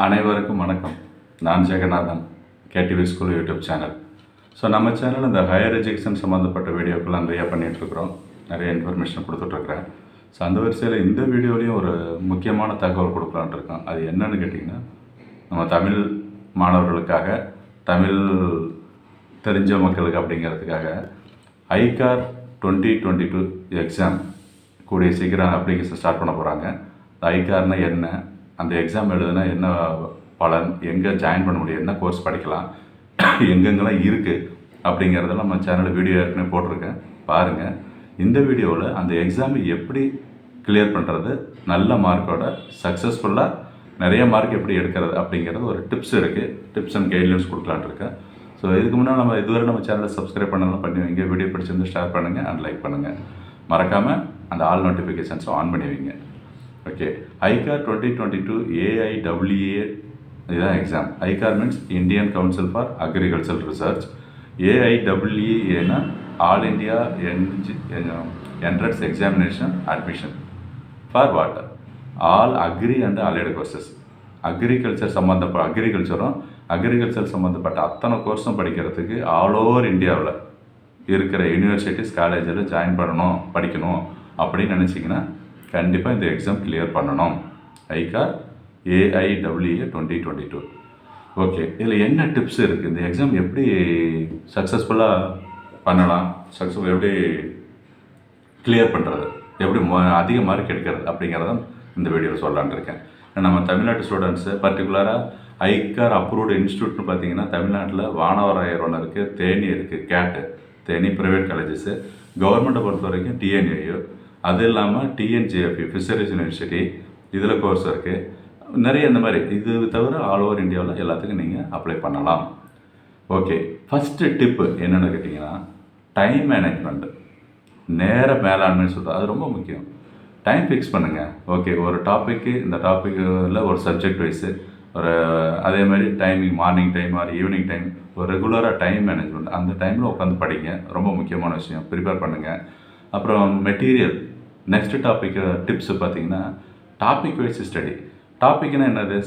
அனைவருக்கும் வணக்கம். நான் Jeganathan, KDV school YouTube channel. So நம்ம சேனல் இந்த ஹையர் எஜுகேஷன் சம்மந்தப்பட்ட வீடியோக்கெல்லாம் நிறையா பண்ணிகிட்ருக்குறோம், நிறைய இன்ஃபர்மேஷன் கொடுத்துட்ருக்குறேன். ஸோ அந்த வரிசையில் இந்த வீடியோலையும் ஒரு முக்கியமான தகவல் கொடுக்கலான் இருக்கோம். அது என்னன்னு கேட்டிங்கன்னா, நம்ம தமிழ் மாணவர்களுக்காக, தமிழ் தெரிஞ்ச மக்களுக்கு அப்படிங்கிறதுக்காக ஐகார் 2022 எக்ஸாம் கூடிய சீக்கிரம் அப்ளிகேஷன் ஸ்டார்ட் பண்ண போகிறாங்க. ஐகார்னால் என்ன, அந்த எக்ஸாம் எழுதுனா என்ன பலன், எங்கே ஜாயின் பண்ண முடியும், என்ன கோர்ஸ் படிக்கலாம், எங்கெங்கெல்லாம் இருக்குது அப்படிங்கிறதெல்லாம் நம்ம சேனலில் வீடியோ ஏற்கனவே போட்டிருக்கேன், பாருங்கள். இந்த வீடியோவில் அந்த எக்ஸாமை எப்படி கிளியர் பண்ணுறது, நல்ல மார்க்கோட சக்ஸஸ்ஃபுல்லாக நிறைய மார்க் எப்படி எடுக்கிறது அப்படிங்கிறது ஒரு டிப்ஸ் இருக்குது, டிப்ஸ் அண்ட் கைட்லைன்ஸ் கொடுக்கலான்னு இருக்கேன். ஸோ இதுக்கு முன்னாடி நம்ம இதுவரை நம்ம சேனலை சப்ஸ்கிரைப் பண்ணலாம், பண்ணி வைங்க. வீடியோ பிடிச்சிருந்து ஷேர் பண்ணுங்கள் அண்ட் லைக் பண்ணுங்கள். மறக்காமல் அந்த ஆல் நோட்டிஃபிகேஷன்ஸும் ஆன் பண்ணி வைங்க. ஓகே, ஐகார் 2022 AIEEA இதுதான் exam. ICAR means Indian council for agricultural research. AIEEAனா all India entrance examination admission for what, all agri and allied courses. Agriculture சம்மந்தப்பட்ட அத்தனை கோர்ஸும் படிக்கிறதுக்கு ஆல் ஓவர் இந்தியாவில் இருக்கிற யூனிவர்சிட்டிஸ் காலேஜில் ஜாயின் பண்ணணும், படிக்கணும் அப்படின்னு நினச்சிங்கன்னா கண்டிப்பாக இந்த எக்ஸாம் கிளியர் பண்ணணும். Eye care AIEEA 2022. ஓகே, இதில் என்ன டிப்ஸ் இருக்குது, இந்த எக்ஸாம் எப்படி சக்ஸஸ்ஃபுல்லாக பண்ணலாம், எப்படி கிளியர் பண்ணுறது, எப்படி அதிக மார்க் எடுக்கிறது அப்படிங்கிறத இந்த வீடியோவில் சொல்லலான் இருக்கேன். நம்ம தமிழ்நாட்டு ஸ்டூடெண்ட்ஸு பர்டிகுலராக ஐகார் அப்ரூவ்டு இன்ஸ்டியூட்னு பார்த்தீங்கன்னா தமிழ்நாட்டில் வானவராயர் ஒன்று இருக்குது, தேனி இருக்குது, கேட்டு தேனி ப்ரைவேட் காலேஜஸ்ஸு, கவர்மெண்ட்டை பொறுத்த வரைக்கும் TNAU, அது இல்லாமல் TNJFU ஃபிஷரிஸ் யூனிவர்சிட்டி, இதில் கோர்ஸ் இருக்குது நிறைய. இந்த மாதிரி இது தவிர ஆல் ஓவர் இந்தியாவில் எல்லாத்துக்கும் நீங்கள் அப்ளை பண்ணலாம். ஓகே, ஃபஸ்ட்டு டிப்பு என்னென்னு கேட்டிங்கன்னா, டைம் மேனேஜ்மெண்ட்டு, நேர மேலாண்மைன்னு சொல்கிறது, அது ரொம்ப முக்கியம். டைம் ஃபிக்ஸ் பண்ணுங்கள். ஓகே, ஒரு டாப்பிக்கு, இந்த டாப்பிக்கில் ஒரு சப்ஜெக்ட் வைஸு ஒரு அதே மாதிரி timing, morning time or evening time, ஒரு ரெகுலராக டைம் மேனேஜ்மெண்ட், அந்த டைமில் உட்காந்து படிங்க, ரொம்ப முக்கியமான விஷயம். ப்ரிப்பேர் பண்ணுங்கள். அப்புறம் மெட்டீரியல், நெக்ஸ்ட் டாபிக் டிப்ஸு பார்த்தீங்கன்னா டாபிக் வைஸ் ஸ்டடி. டாபிக்னா என்னது,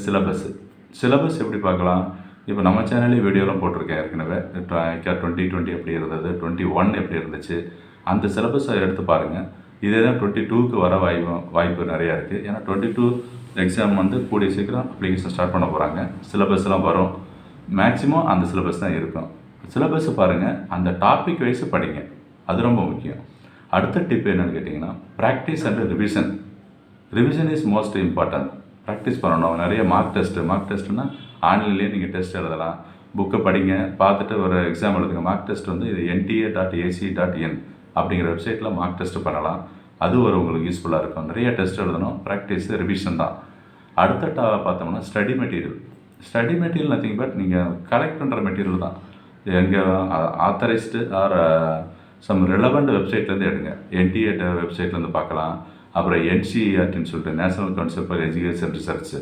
சிலபஸ் எப்படி பார்க்கலாம். இப்போ நம்ம சேனல்லே வீடியோலாம் போட்டிருக்கேன் ஏற்கனவே. ஐகார் 2020 எப்படி இருந்தது, 21 எப்படி இருந்துச்சு, அந்த சிலபஸை எடுத்து பாருங்கள். இதே தான் 22க்கு வர வாய்ப்பு நிறையா இருக்குது. ஏன்னா 22 எக்ஸாம் கூடிய சீக்கிரம் அப்ளிகேஷன் ஸ்டார்ட் பண்ண போகிறாங்க. சிலபஸ்லாம் வரும், மேக்ஸிமம் அந்த சிலபஸ் தான் இருக்கும். சிலபஸை பாருங்கள், அந்த டாபிக் வைஸ் படிங்க, அது ரொம்ப முக்கியம். அடுத்த டிப் என்னென்னு கேட்டிங்கன்னா, practice and revision is most important. Practice பண்ணணும். நிறைய மார்க் டெஸ்ட்டுனா ஆன்லைன்லேயே நீங்கள் டெஸ்ட் எழுதலாம். புக்கை படிங்க, பார்த்துட்டு ஒரு எக்ஸாம் எழுதுங்க. மார்க் டெஸ்ட் இது nta.ac.in அப்படிங்கிற வெப்சைட்டில் மார்க் டெஸ்ட்டு பண்ணலாம். அது உங்களுக்கு யூஸ்ஃபுல்லாக இருக்கும். நிறைய டெஸ்ட் எழுதணும். ப்ராக்டிஸ், ரிவிஷன் தான். அடுத்த பார்த்தோம்னா ஸ்டடி மெட்டீரியல் நத்திங் பட் நீங்கள் கலெக்ட் பண்ணுற மெட்டீரியல் தான். எங்கள் ஆத்தரைஸ்டு ஆர் சம் ரிலவெண்ட் வெப்சைட்லேருந்து எடுங்க. NTA வெப்சைட்லேருந்து பார்க்கலாம். அப்புறம் NCERTன்னு சொல்லிட்டு national council for education research,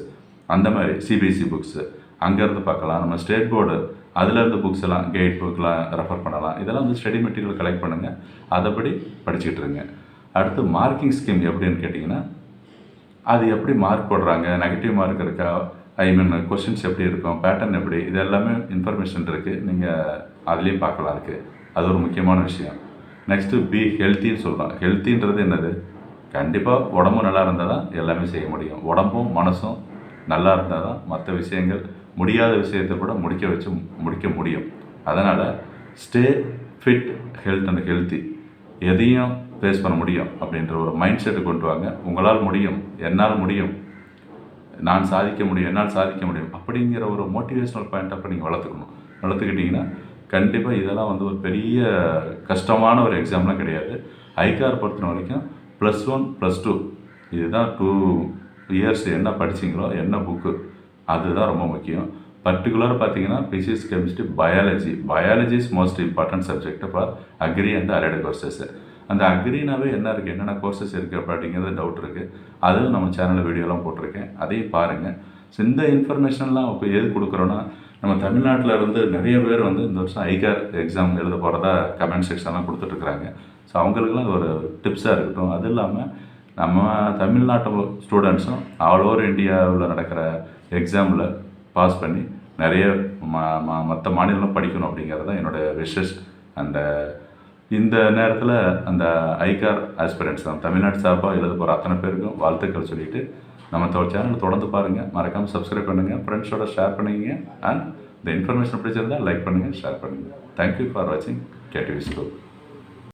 அந்த மாதிரி CBSE புக்ஸு அங்கேருந்து பார்க்கலாம். நம்ம ஸ்டேட் போர்டு அதிலேருந்து புக்ஸ் எல்லாம், கைட் புக்கெலாம் ரெஃபர் பண்ணலாம். இதெல்லாம் ஸ்டடி மெட்டீரியல் கலெக்ட் பண்ணுங்கள், அதைப்படி படிச்சுக்கிட்டு இருங்க. அடுத்து மார்க்கிங் ஸ்கீம் எப்படின்னு கேட்டிங்கன்னா, அது எப்படி மார்க் போடுறாங்க, நெகட்டிவ் மார்க் இருக்கா, கொஷின்ஸ் எப்படி இருக்கும், பேட்டர்ன் எப்படி, இது எல்லாமே இன்ஃபர்மேஷன் இருக்குது. நீங்கள் அதுலேயும் பார்க்கலாம். இருக்குது, அது ஒரு முக்கியமான விஷயம். நெக்ஸ்ட்டு பி ஹெல்த்தின்னு சொல்கிறோம். ஹெல்த்தின்றது என்னது, கண்டிப்பாக உடம்பும் நல்லா இருந்தால் தான் எல்லாமே செய்ய முடியும். உடம்பும் மனசும் நல்லா இருந்தால் தான் மற்ற விஷயங்கள், முடியாத விஷயத்தை கூட முடிக்க முடியும். அதனால் stay fit, health and healthy, எதையும் ஃபேஸ் பண்ண முடியும் அப்படின்ற ஒரு மைண்ட் செட்டு கொண்டு வாங்க. உங்களால் முடியும், என்னால் முடியும், நான் சாதிக்க முடியும், என்னால் சாதிக்க முடியும் அப்படிங்கிற ஒரு மோட்டிவேஷ்னல் பாயிண்ட் அப்போ நீங்கள் வளர்த்துக்கிட்டிங்கன்னா கண்டிப்பாக இதெல்லாம் ஒரு பெரிய கஷ்டமான ஒரு எக்ஸாம்லாம் கிடையாது. ஐகார் பொறுத்த வரைக்கும் +1 +2 இதுதான் 2 இயர்ஸ் என்ன படிச்சிங்களோ, என்ன புக்கு, அதுதான் ரொம்ப முக்கியம். பர்டிகுலராக பார்த்தீங்கன்னா physics, chemistry, biology is most important subject for agri and allied courses. அந்த அக்ரினாவே என்ன இருக்குது, என்னென்ன கோர்சஸ் இருக்குது அப்படிங்கிறது டவுட் இருக்குது. அதுவும் நம்ம சேனலில் வீடியோலாம் போட்டிருக்கேன், அதையும் பாருங்கள். ஸோ இந்த இன்ஃபர்மேஷன்லாம் இப்போ எது கொடுக்குறோன்னா, நம்ம தமிழ்நாட்டில் இருந்து நிறைய பேர் இந்த வருஷம் ஐகார் எக்ஸாம் எழுத போகிறதா கமெண்ட் செக்ஷன்லாம் கொடுத்துட்ருக்குறாங்க. ஸோ அவங்களுக்குலாம் ஒரு டிப்ஸாக இருக்கட்டும். அது இல்லாமல் நம்ம தமிழ்நாட்டு ஸ்டூடெண்ட்ஸும் ஆல் ஓவர் இந்தியாவில் நடக்கிற எக்ஸாமில் பாஸ் பண்ணி நிறைய மற்ற மாநிலம் படிக்கணும் அப்படிங்கிறது தான் என்னோடய விஷஸ். அந்த இந்த நேரத்தில் அந்த ஐகார் ஆஸ்பிரண்ட்ஸ் தான் தமிழ்நாட்டு சார்பாக எழுத போகிற அத்தனை பேருக்கும் வாழ்த்துக்கள் சொல்லிவிட்டு நம்ம சேனல் தொடர்ந்து பாருங்கள், மறக்காமல் சப்ஸ்கிரைப் பண்ணுங்கள், ஃப்ரெண்ட்ஸோட ஷேர் பண்ணிங்க. அண்ட் இந்த இன்ஃபர்மேஷன் பிடிச்சிருந்தால் லைக் பண்ணுங்கள், ஷேர் பண்ணுங்கள். தேங்க்யூ ஃபார் வாட்சிங் KTV School.